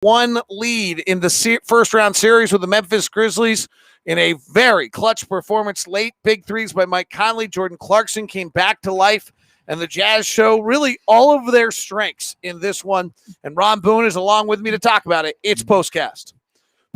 1 lead in the first round series with the Memphis Grizzlies in a very clutch performance late. Big threes by Mike Conley. Jordan Clarkson came back to life, and the Jazz show really all of their strengths in this one. And Ron Boone is along with me to talk about it. It's POSTCAST.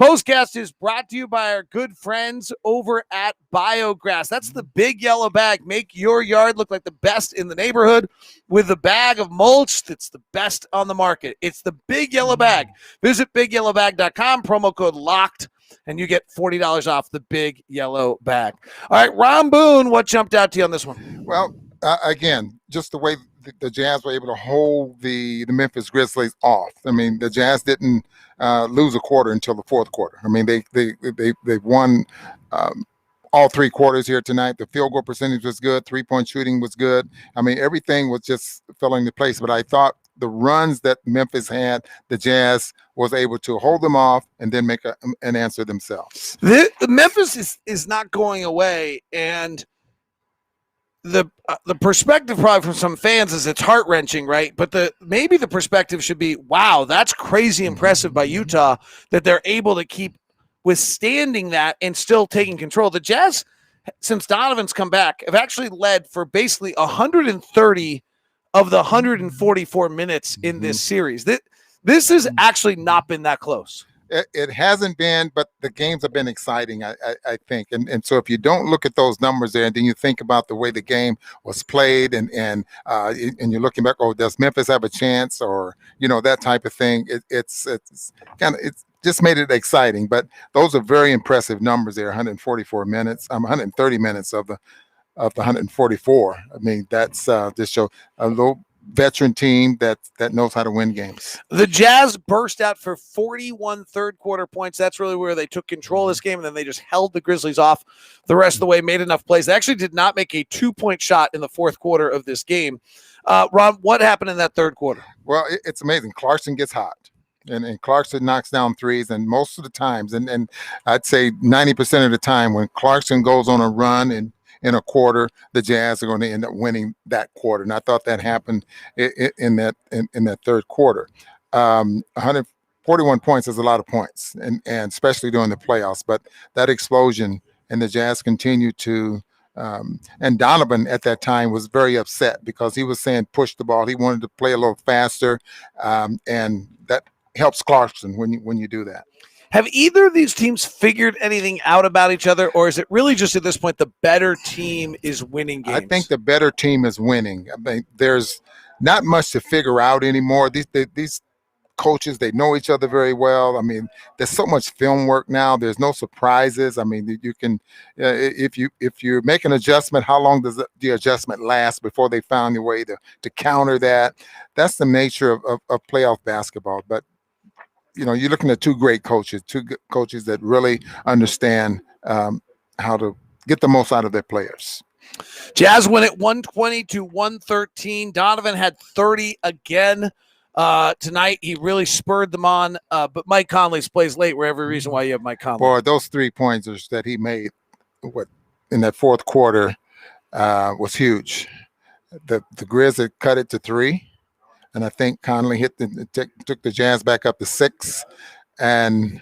POSTCAST is brought to you by our good friends over at Biograss. That's the big yellow bag. Make your yard look like the best in the neighborhood with a bag of mulch that's the best on the market. It's the big yellow bag. Visit bigyellowbag.com, promo code LOCKED, and you get $40 off the big yellow bag. All right, Ron Boone, what jumped out to you on this one? Well, again, just the way the Jazz were able to hold the Memphis Grizzlies off. I mean, the Jazz didn't lose a quarter until the fourth quarter. I mean, they won all 3 quarters here tonight. The field goal percentage was good. 3-point shooting was good. I mean, everything was just fell into place. But I thought the runs that Memphis had, the Jazz was able to hold them off and then make an answer themselves. The Memphis is not going away, and the perspective probably from some fans is it's heart-wrenching, right? But maybe the perspective should be, wow, that's crazy impressive by Utah that they're able to keep withstanding that and still taking control. The Jazz, since Donovan's come back, have actually led for basically 130 of the 144 minutes in this series. This has actually not been that close. It hasn't been, but the games have been exciting, I think. And so if you don't look at those numbers there, and then you think about the way the game was played, and you're looking back, oh, does Memphis have a chance, or that type of thing? It's just made it exciting. But those are very impressive numbers there. 144 minutes, 130 minutes of the 144. I mean, that's just show a little veteran team that knows how to win games. The Jazz burst out for 41 third quarter points. That's really where they took control of this game, and then they just held the Grizzlies off the rest of the way, made enough plays. They actually did not make a 2-point shot in the fourth quarter of this game. Ron, what happened in that third quarter? Well, it's amazing. Clarkson gets hot, and Clarkson knocks down threes, and most of the times, and I'd say 90% of the time, when Clarkson goes on a run and in a quarter, the Jazz are going to end up winning that quarter. And I thought that happened in that third quarter. 141 points is a lot of points, and especially during the playoffs. But that explosion, and the Jazz continued to and Donovan at that time was very upset because he was saying push the ball. He wanted to play a little faster, and that helps Clarkson when you do that. Have either of these teams figured anything out about each other, or is it really just at this point the better team is winning games? I think the better team is winning. I mean, there's not much to figure out anymore. These coaches, they know each other very well. I mean, there's so much film work now. There's no surprises. I mean, you can if you make an adjustment, how long does the adjustment last before they found a way to counter that? That's the nature of playoff basketball. But you're looking at two great coaches, that really understand how to get the most out of their players. Jazz win at 120-113. Donovan had 30 again tonight. He really spurred them on, but Mike Conley's plays late were every reason why you have Mike Conley. Boy, those 3-pointers that he made in that fourth quarter was huge. The Grizz had cut it to 3. And I think Conley took the Jazz back up to 6, and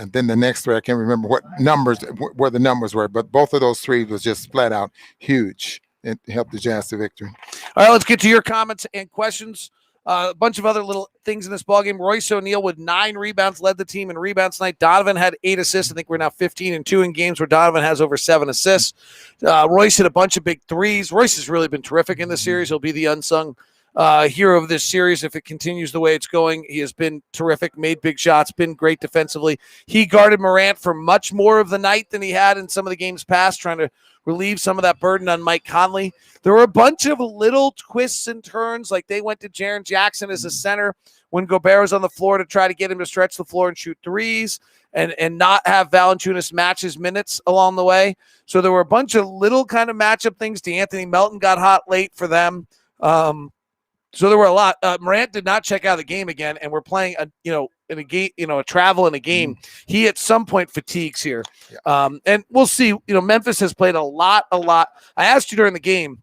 then the next 3, I can't remember where the numbers were, but both of those 3 was just flat out huge. It helped the Jazz to victory. All right, let's get to your comments and questions. A bunch of other little things in this ballgame. Royce O'Neal with 9 rebounds led the team in rebounds tonight. Donovan had 8 assists. I think we're now 15-2 in games where Donovan has over 7 assists. Royce hit a bunch of big threes. Royce has really been terrific in this series. He'll be the unsung hero of this series if it continues the way it's going. He has been terrific, made big shots, been great defensively. He guarded Morant for much more of the night than he had in some of the games past, trying to relieve some of that burden on Mike Conley. There were a bunch of little twists and turns, like they went to Jaren Jackson as a center when Gobert was on the floor to try to get him to stretch the floor and shoot threes and not have Valanciunas match his minutes along the way. So there were a bunch of little kind of matchup things. DeAnthony Melton got hot late for them. So there were a lot. Morant did not check out of the game again, and we're playing in a game, a travel in a game. He at some point fatigues here, and we'll see. Memphis has played a lot. I asked you during the game,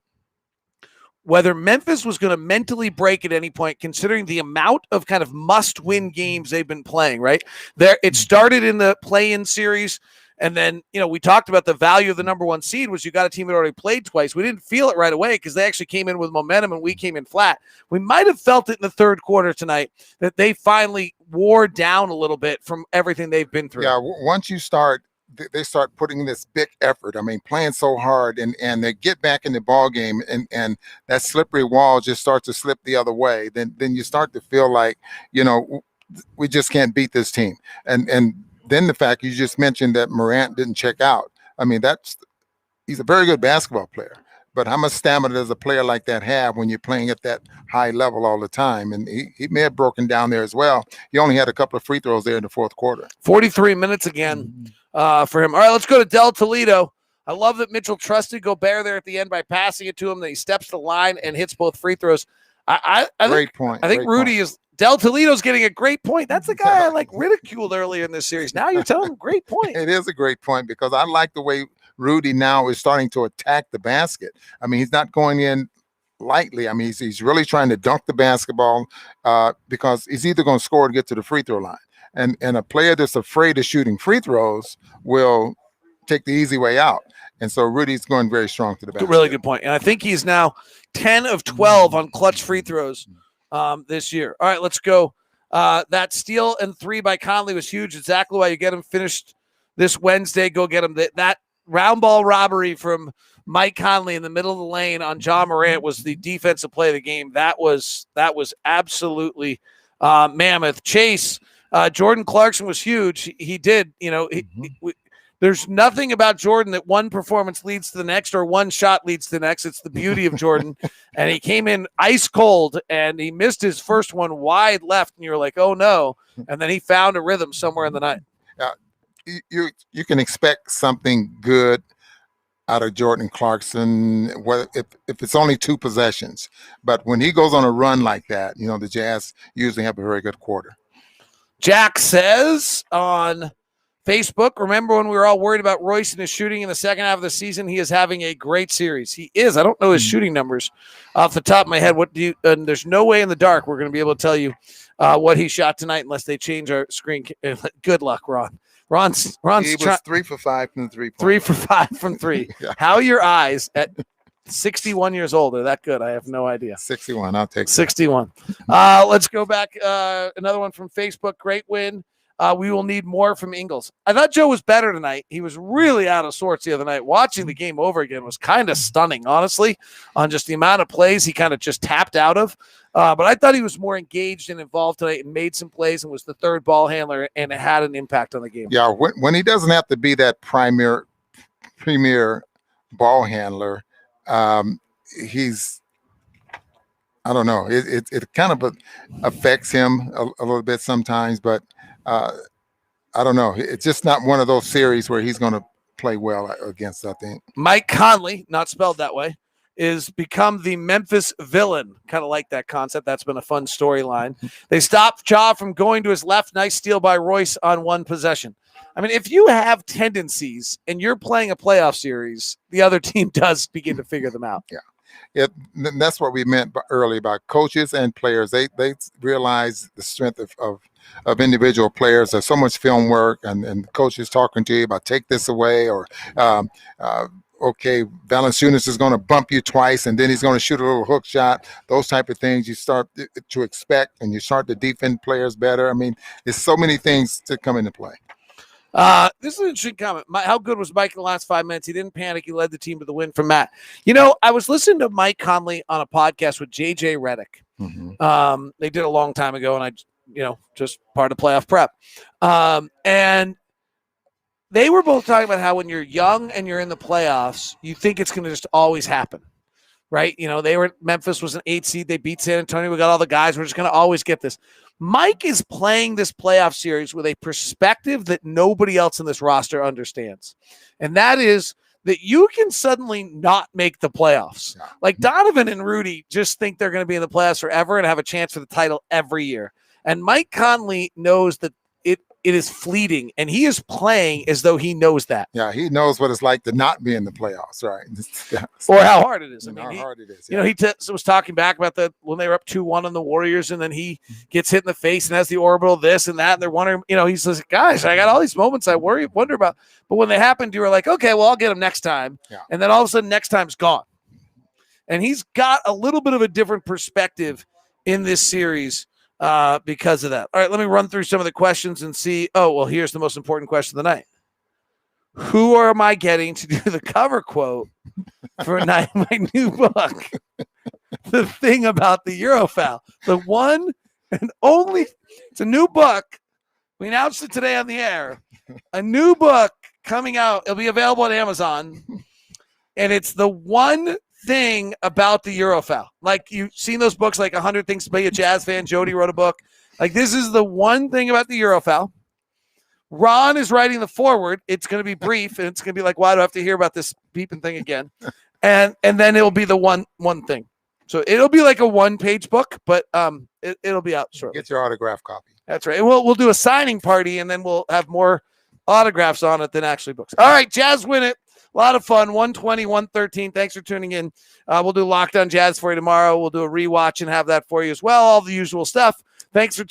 whether Memphis was going to mentally break at any point, considering the amount of kind of must-win games they've been playing, right? It started in the play-in series, and then, we talked about the value of the number one seed was you got a team that already played twice. We didn't feel it right away because they actually came in with momentum and we came in flat. We might have felt it in the third quarter tonight that they finally wore down a little bit from everything they've been through. Yeah, once you start, they start putting in this big effort. I mean, playing so hard, and they get back in the ball game, and that slippery wall just starts to slip the other way. Then you start to feel like, we just can't beat this team. And then the fact you just mentioned that Morant didn't check out. I mean, he's a very good basketball player, but how much stamina does a player like that have when you're playing at that high level all the time? And he may have broken down there as well. He only had a couple of free throws there in the fourth quarter. 43 minutes again for him. All right, let's go to Del Toledo. I love that Mitchell trusted Gobert there at the end by passing it to him. Then he steps to the line and hits both free throws. I Great point. I think Rudy is – Del Toledo's getting a great point. That's the guy I ridiculed earlier in this series. Now you're telling him great point. It is a great point because I like the way Rudy now is starting to attack the basket. I mean, he's not going in lightly. I mean, he's really trying to dunk the basketball because he's either going to score or get to the free throw line. And a player that's afraid of shooting free throws will take the easy way out. And so Rudy's going very strong to the basket. Really good point. And I think he's now 10 of 12 on clutch free throws this year. All right, let's go. That steal and three by Conley was huge. Exactly why you get him finished this Wednesday. Go get him. That round ball robbery from Mike Conley in the middle of the lane on John Morant was the defensive play of the game. That was absolutely mammoth. Chase, Jordan Clarkson was huge. He did, there's nothing about Jordan that one performance leads to the next or one shot leads to the next. It's the beauty of Jordan. And he came in ice cold and he missed his first one wide left. And you were like, oh no. And then he found a rhythm somewhere in the night. You can expect something good out of Jordan Clarkson, if it's only 2 possessions. But when he goes on a run like that, the Jazz usually have a very good quarter. Jack says on Facebook, remember when we were all worried about Royce and his shooting in the second half of the season? He is having a great series. He is. I don't know his shooting numbers off the top of my head. And there's no way in the dark we're going to be able to tell you what he shot tonight unless they change our screen. Good luck, Ron. Ron's he was 3 for 5 from 3 points. 3 for 5 from 3. Yeah. How are your eyes at 61 years old are that good? I have no idea. 61. I'll take 61. Let's go back. Another one from Facebook. Great win. We will need more from Ingles. I thought Joe was better tonight. He was really out of sorts the other night. Watching the game over again was kind of stunning, honestly, on just the amount of plays he kind of just tapped out of. But I thought he was more engaged and involved tonight and made some plays and was the third ball handler, and it had an impact on the game. Yeah, when he doesn't have to be that premier ball handler, he's I don't know. It kind of affects him a little bit sometimes, but I don't know. It's just not one of those series where he's going to play well against, I think. Mike Conley, not spelled that way, is become the Memphis villain. Kind of like that concept. That's been a fun storyline. They stopped Ja from going to his left. Nice steal by Royce on one possession. I mean, if you have tendencies and you're playing a playoff series, the other team does begin to figure them out. Yeah. That's what we meant earlier about coaches and players. They realize the strength of individual players. There's so much film work and coaches talking to you about take this away or okay, Valanciunas is going to bump you twice and then he's going to shoot a little hook shot. Those type of things you start to expect and you start to defend players better. I mean, there's so many things to come into play. This is an interesting comment. How good was Mike in the last 5 minutes? He didn't panic. He led the team to the win from Matt. I was listening to Mike Conley on a podcast with JJ Redick. Mm-hmm. They did a long time ago, and I, just part of playoff prep. And they were both talking about how when you're young and you're in the playoffs, you think it's going to just always happen, right? Memphis was an 8 seed. They beat San Antonio. We got all the guys. We're just going to always get this. Mike is playing this playoff series with a perspective that nobody else in this roster understands. And that is that you can suddenly not make the playoffs. Yeah. Like Donovan and Rudy just think they're going to be in the playoffs forever and have a chance for the title every year. And Mike Conley knows that it is fleeting, and he is playing as though he knows that. Yeah, he knows what it's like to not be in the playoffs, right? Yeah. Or how hard it is. And I mean, how hard it is. You know, he was talking back about when they were up 2-1 on the Warriors, and then he gets hit in the face and has the orbital this and that, and they're wondering, you know, he says, guys, I got all these moments I wonder about. But when they happened, you were like, okay, well, I'll get him next time. Yeah. And then all of a sudden, next time's gone. And he's got a little bit of a different perspective in this series because of that. All right, let me run through some of the questions and see. Oh, well, here's the most important question of the night. Who am I getting to do the cover quote for my new book? The thing about the Eurofoul. The one and only. It's a new book. We announced it today on the air. A new book coming out. It'll be available on Amazon. And it's the one thing about the Eurofoul. Like, you've seen those books, like 100 Things to Be a Jazz Fan. Jody wrote a book. Like, this is the one thing about the Eurofoul. Ron is writing the foreword. It's going to be brief, and it's going to be like, why do I have to hear about this beeping thing again? And then it'll be the one thing. So it'll be like a 1-page book, but it'll be out shortly. Get your autograph copy. That's right. And we'll do a signing party, and then we'll have more autographs on it than actually books. All right, Jazz win it. A lot of fun. 120, 113. Thanks for tuning in. We'll do Lockdown Jazz for you tomorrow. We'll do a rewatch and have that for you as well. All the usual stuff. Thanks for tuning in.